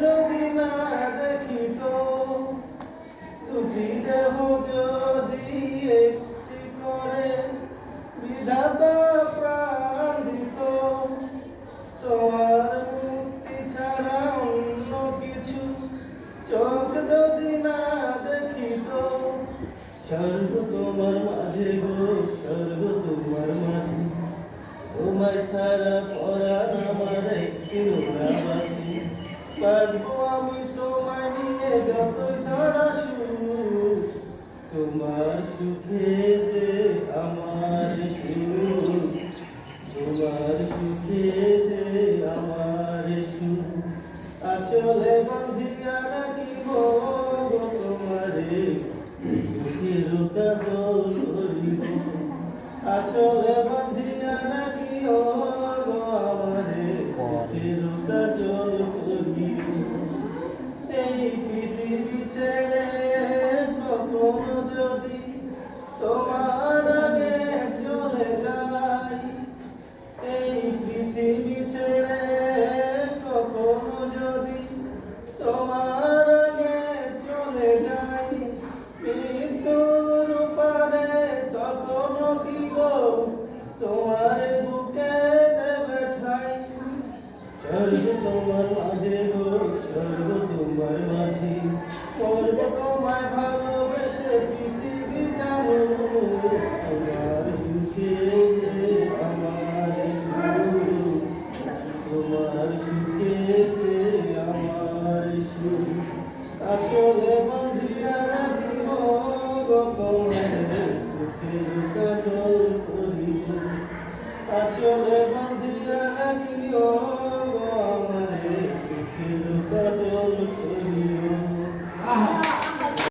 যদি না দেখিত, দুটি দেহ যদি একটি করে বিধাতা প্রাণ দিত, তোমার মুক্তি ছাড়া অন্য কিছু চোখ যদি না দেখিত। স্বর্গ তোমার মাঝে গো, স্বর্গ তোমার মাঝে, তোমায় সারা পরাণ আমার একটি বাজবো আমি তোমায় নিয়ে যতই সারা সুর, তোমার সুখে যে আমার সুর, তোমার সুখে যে আমার সুর। আসলে বাঁধিয়া রাখিব গো তোমারে, সুখের কাজল করিব। আসলে বাঁধিয়া রাখিব